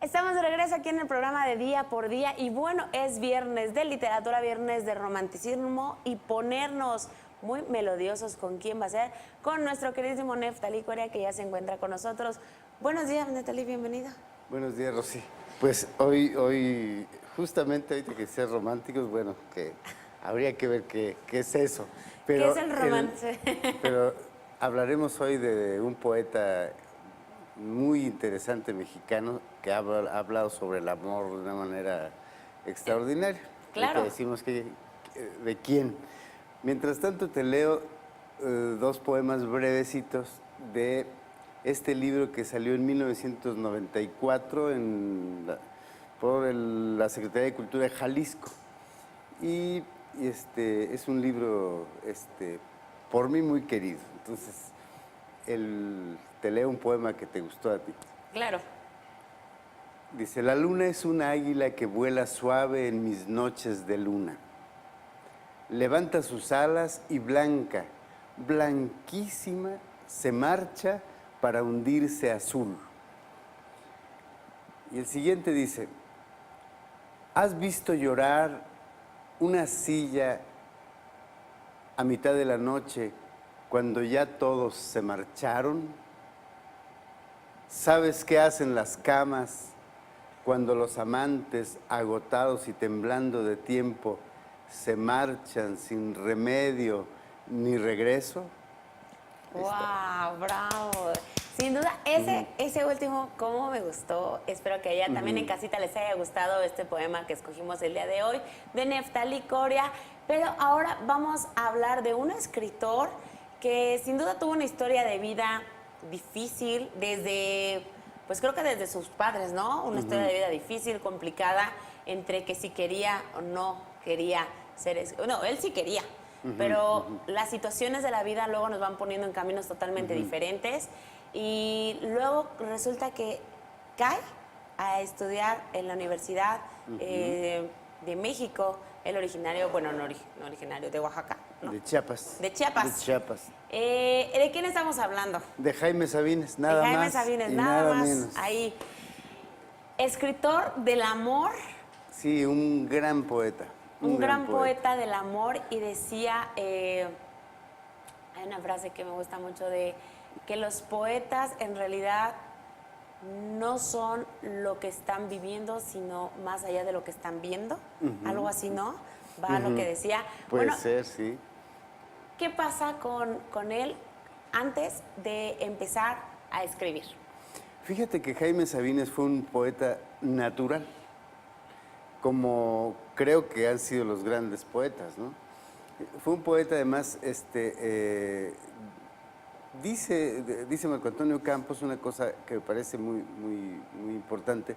Estamos de regreso aquí en el programa de Día por Día y bueno, es viernes de literatura, viernes de romanticismo y ponernos muy melodiosos con quién va a ser, con nuestro queridísimo Neftalí Coria, que ya se encuentra con nosotros. Buenos días, Neftalí, bienvenido. Buenos días, Rosy. Pues justamente ahorita que ser románticos, bueno, que habría que ver qué es eso. ¿Qué es el romance? Pero hablaremos hoy de un poeta muy interesante mexicano que ha hablado sobre el amor de una manera extraordinaria. Claro. Y que decimos de quién. Mientras tanto te leo dos poemas brevecitos de este libro que salió en 1994 por la Secretaría de Cultura de Jalisco. Y es un libro por mí muy querido. Entonces, te leo un poema que te gustó a ti. Claro. Dice, la luna es una águila que vuela suave en mis noches de luna. Levanta sus alas y blanca, blanquísima, se marcha para hundirse azul. Y el siguiente dice, ¿has visto llorar una silla a mitad de la noche cuando ya todos se marcharon? ¿Sabes qué hacen las camas cuando los amantes, agotados y temblando de tiempo, se marchan sin remedio ni regreso? ¡Wow! ¡Bravo! Sin duda, ese último, cómo me gustó. Espero que a ella también en casita les haya gustado este poema que escogimos el día de hoy, de Neftalí Coria. Pero ahora vamos a hablar de un escritor que sin duda tuvo una historia de vida difícil desde, pues creo que desde sus padres, ¿no? Una historia de vida difícil, complicada, entre que si quería o no quería ser... No, él sí quería. Pero las situaciones de la vida luego nos van poniendo en caminos totalmente diferentes y luego resulta que cae a estudiar en la Universidad de México, el originario, bueno, no originario, de Oaxaca, ¿no? De Chiapas. De Chiapas. De Chiapas. ¿De quién estamos hablando? De Jaime Sabines, nada más. De Jaime Sabines, y nada más. menos. Ahí. Escritor del amor. Sí, un gran poeta. Un gran poeta del amor y decía, hay una frase que me gusta mucho de que los poetas en realidad no son lo que están viviendo, sino más allá de lo que están viendo, algo así, ¿no? Va a lo que decía. Puede ser, sí. ¿Qué pasa con él antes de empezar a escribir? Fíjate que Jaime Sabines fue un poeta natural, como creo que han sido los grandes poetas, ¿no? Fue un poeta además, dice Marco Antonio Campos una cosa que me parece muy importante.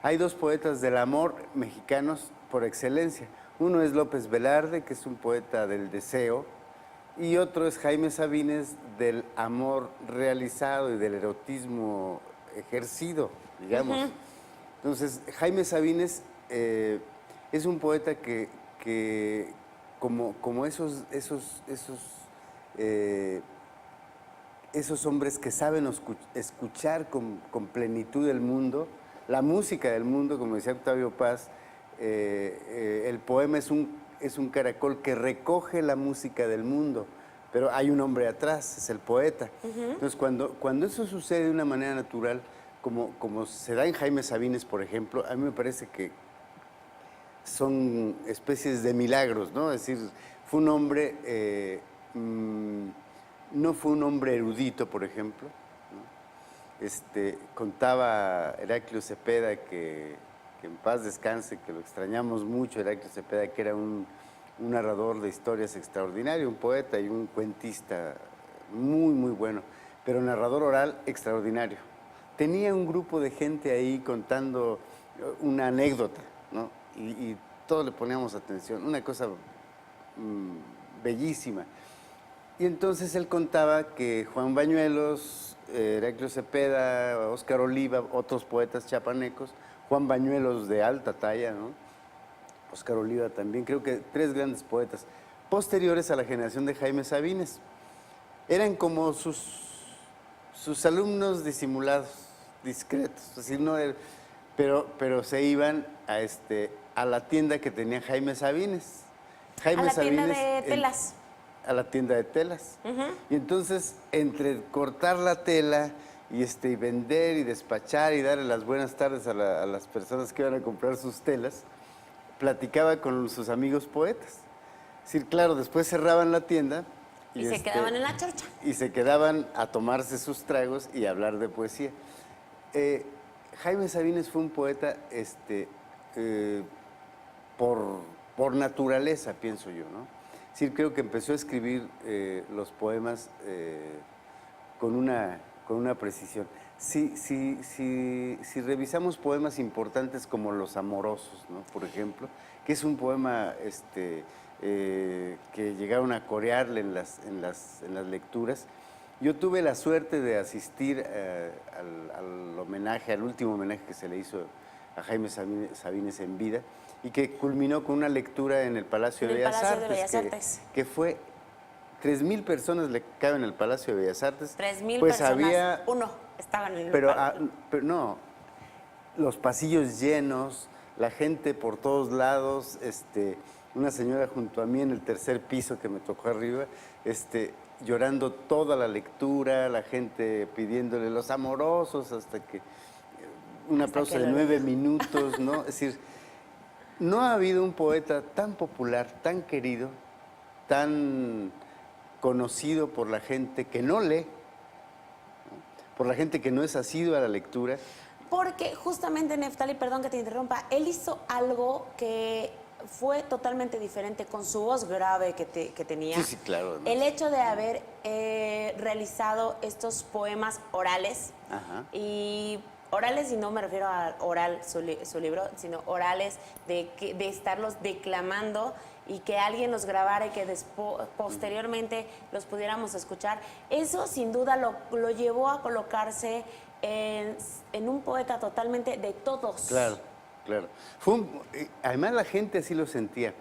Hay dos poetas del amor mexicanos por excelencia. Uno es López Velarde, que es un poeta del deseo, y otro es Jaime Sabines, del amor realizado y del erotismo ejercido, digamos. Entonces, Jaime Sabines es un poeta que como esos hombres que saben escuchar con plenitud el mundo, la música del mundo, como decía Octavio Paz, el poema es un caracol que recoge la música del mundo, pero hay un hombre atrás, es el poeta. Entonces, cuando eso sucede de una manera natural, como se da en Jaime Sabines, por ejemplo, a mí me parece que son especies de milagros, ¿no? Es decir, fue un hombre, no fue un hombre erudito, por ejemplo, ¿no? Contaba Heraclio Cepeda, que en paz descanse, que lo extrañamos mucho, Heraclio Cepeda, que era un narrador de historias extraordinario, un poeta y un cuentista muy bueno, pero narrador oral extraordinario. Tenía un grupo de gente ahí contando una anécdota, ¿no? Y todos le poníamos atención, una cosa bellísima. Y entonces él contaba que Juan Bañuelos, Heraclio Cepeda, Óscar Oliva, otros poetas chiapanecos, Juan Bañuelos de alta talla, ¿no? Óscar Oliva también, creo que tres grandes poetas, posteriores a la generación de Jaime Sabines. Eran como sus alumnos disimulados, discretos, es decir, pero se iban a la tienda que tenía Jaime Sabines. Jaime A la tienda Sabines de telas. a la tienda de telas. Y entonces, entre cortar la tela y vender y despachar y darle las buenas tardes a las personas que iban a comprar sus telas, platicaba con sus amigos poetas. Es decir, claro, después cerraban la tienda. Y se quedaban en la chorcha. Y se quedaban a tomarse sus tragos y a hablar de poesía. Jaime Sabines fue un poeta por naturaleza, pienso yo, ¿no? Es decir, creo que empezó a escribir los poemas con una precisión. Si revisamos poemas importantes como Los Amorosos, ¿no? Por ejemplo, que es un poema que llegaron a corearle en las lecturas. Yo tuve la suerte de asistir al homenaje, al último homenaje que se le hizo a Jaime Sabines en vida y que culminó con una lectura en el Palacio de Bellas Artes, que fue 3,000 personas le caben en el Palacio de Bellas Artes. 3,000 pues personas, había, uno estaban en el pero no, los pasillos llenos, la gente por todos lados, una señora junto a mí en el tercer piso que me tocó arriba, llorando toda la lectura, la gente pidiéndole Los Amorosos hasta que un aplauso de 9 minutos, ¿no? Es decir, no ha habido un poeta tan popular, tan querido, tan conocido por la gente que no lee, ¿no? Por la gente que no es asidua a la lectura. Porque justamente, Neftali, perdón que te interrumpa, él hizo algo que fue totalmente diferente con su voz grave que tenía. Sí, claro. Además. El hecho de haber realizado estos poemas orales, y orales, y no me refiero a oral su libro, sino orales de estarlos declamando y que alguien los grabara y que posteriormente los pudiéramos escuchar, eso sin duda lo llevó a colocarse en un poeta totalmente de todos. Claro, claro. Además la gente así lo sentía.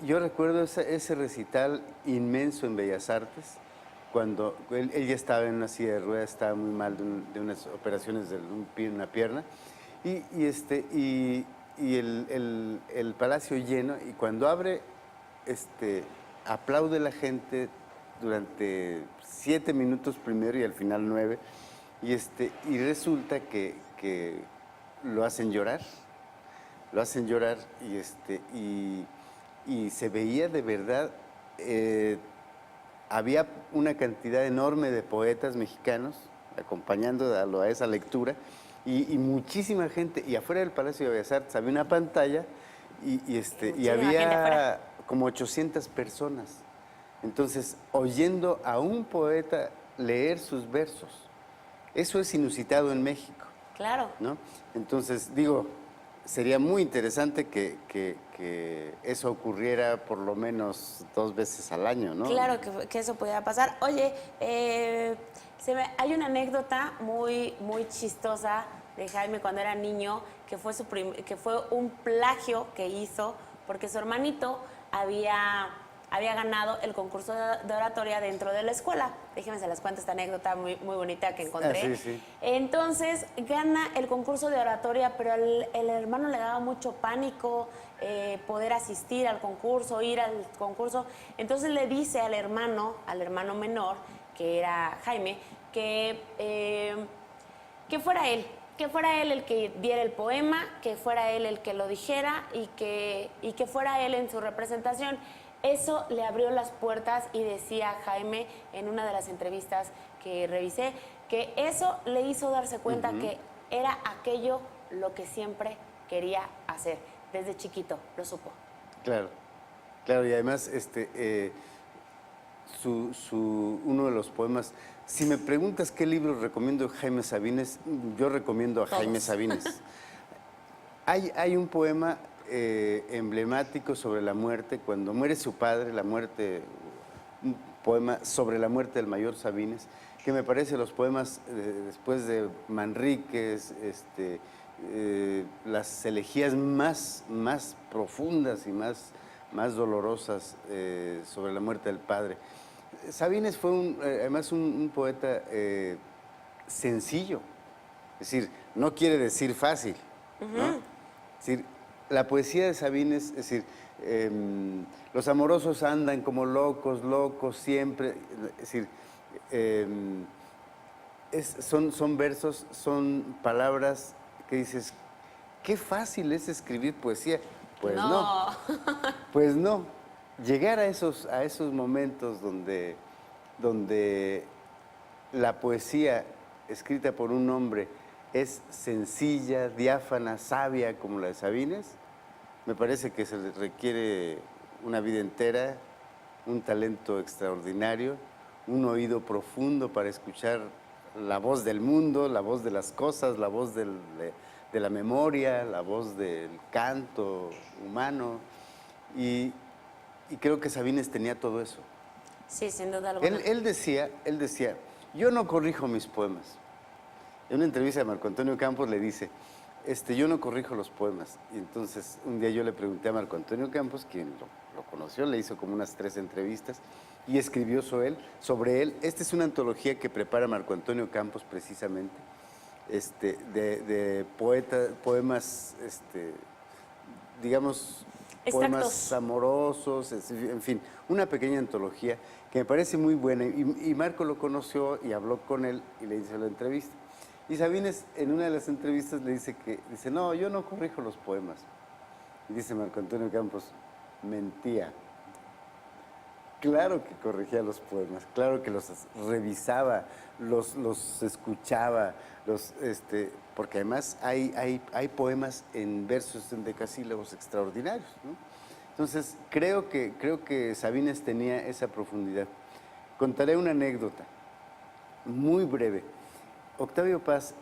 Yo recuerdo ese recital inmenso en Bellas Artes, cuando él ya estaba en una silla de ruedas, estaba muy mal de unas operaciones de una pierna, y el palacio lleno, y cuando abre, aplaude la gente durante 7 minutos primero y al final 9, y resulta que lo hacen llorar, y se veía de verdad. Había una cantidad enorme de poetas mexicanos acompañando a esa lectura y muchísima gente. Y afuera del Palacio de Bellas Artes había una pantalla y había como 800 personas. Entonces, oyendo a un poeta leer sus versos. Eso es inusitado en México. Claro. ¿No? Entonces, digo, sería muy interesante que eso ocurriera por lo menos 2 veces al año, ¿no? Claro que eso pudiera pasar. Oye, hay una anécdota muy chistosa de Jaime cuando era niño, que fue un plagio que hizo, porque su hermanito había ganado el concurso de oratoria dentro de la escuela. Déjenme se les cuento esta anécdota muy bonita que encontré. Sí. Entonces, gana el concurso de oratoria, pero el hermano le daba mucho pánico poder asistir al concurso, ir al concurso. Entonces le dice al hermano menor, que era Jaime, que fuera él. Que fuera él el que diera el poema, que fuera él el que lo dijera y que fuera él en su representación. Eso le abrió las puertas y decía Jaime en una de las entrevistas que revisé, que eso le hizo darse cuenta que era aquello lo que siempre quería hacer. Desde chiquito lo supo. Claro, y además uno de los poemas, si me preguntas qué libro recomiendo Jaime Sabines, yo recomiendo a Jaime Sabines. Hay un poema emblemático sobre la muerte, cuando muere su padre, un poema sobre la muerte del mayor Sabines, que me parece los poemas después de Manríquez, las elegías más profundas y más dolorosas sobre la muerte del padre. Sabines fue además un poeta sencillo, es decir, no quiere decir fácil, ¿no? Es decir, la poesía de Sabines, es decir, los amorosos andan como locos, locos siempre, es decir, son versos, son palabras que dices, qué fácil es escribir poesía. Pues no, pues no. Llegar a esos momentos donde la poesía escrita por un hombre es sencilla, diáfana, sabia como la de Sabines, me parece que se le requiere una vida entera, un talento extraordinario, un oído profundo para escuchar la voz del mundo, la voz de las cosas, la voz de la memoria, la voz del canto humano. Y creo que Sabines tenía todo eso. Sí, sin duda alguna. Él decía, yo no corrijo mis poemas. En una entrevista de Marco Antonio Campos le dice, yo no corrijo los poemas. Y entonces un día yo le pregunté a Marco Antonio Campos, quien lo conoció, le hizo como unas 3 entrevistas y escribió sobre él. Esta es una antología que prepara Marco Antonio Campos precisamente, de poemas, digamos, poemas amorosos, en fin, una pequeña antología que me parece muy buena. Y Marco lo conoció y habló con él y le hizo la entrevista. Y Sabines en una de las entrevistas le dice no, yo no corrijo los poemas. Y dice Marco Antonio Campos, mentía. Claro que corregía los poemas, claro que los revisaba, los escuchaba, porque además hay poemas en versos en decasílabos extraordinarios, ¿no? Entonces, creo que Sabines tenía esa profundidad. Contaré una anécdota muy breve. Octavio Paz,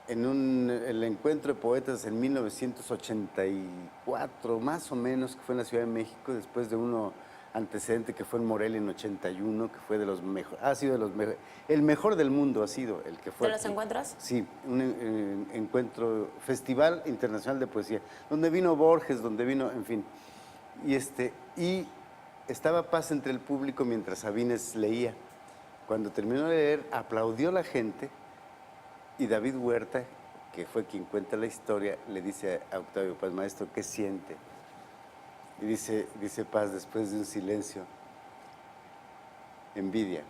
en el encuentro de poetas en 1984, más o menos, que fue en la Ciudad de México, después de uno antecedente que fue en Morelia en 81, que fue de los mejores, ha sido de los mejores, el mejor del mundo ha sido el que fue. ¿De los encuentros? Sí, un encuentro, Festival Internacional de Poesía, donde vino Borges, donde vino, en fin, y estaba Paz entre el público mientras Sabines leía. Cuando terminó de leer, aplaudió la gente y David Huerta, que fue quien cuenta la historia, le dice a Octavio Paz, maestro, ¿qué siente? Y dice Paz después de un silencio, envidia.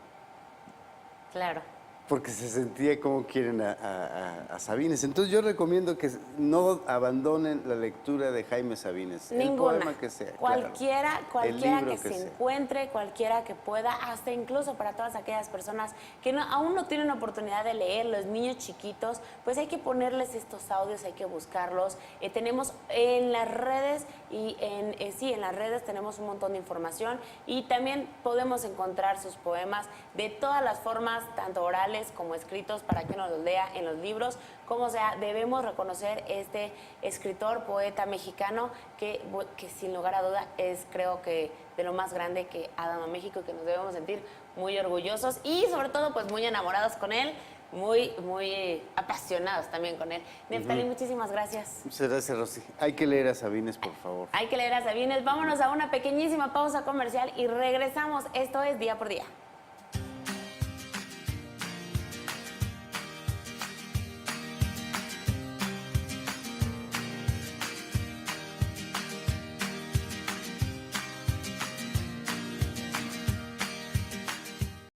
Claro. Porque se sentía como quieren a Sabines. Entonces yo recomiendo que no abandonen la lectura de Jaime Sabines. Ninguna. El poema que sea. Cualquiera libro que se sea. encuentre, cualquiera que pueda, hasta incluso para todas aquellas personas que aún no tienen oportunidad de leer, los niños chiquitos, pues hay que ponerles estos audios, hay que buscarlos. Tenemos en las redes en las redes tenemos un montón de información y también podemos encontrar sus poemas de todas las formas, tanto orales como escritos, para que uno los lea en los libros. Como sea, debemos reconocer este escritor, poeta mexicano que sin lugar a duda es, creo que, de lo más grande que ha dado a México y que nos debemos sentir muy orgullosos y sobre todo pues muy enamorados con él, muy apasionados también con él. Neftali, muchísimas gracias. Muchas gracias, Rosy. Hay que leer a Sabines, por favor. Hay que leer a Sabines. Vámonos a una pequeñísima pausa comercial y regresamos. Esto es Día por Día.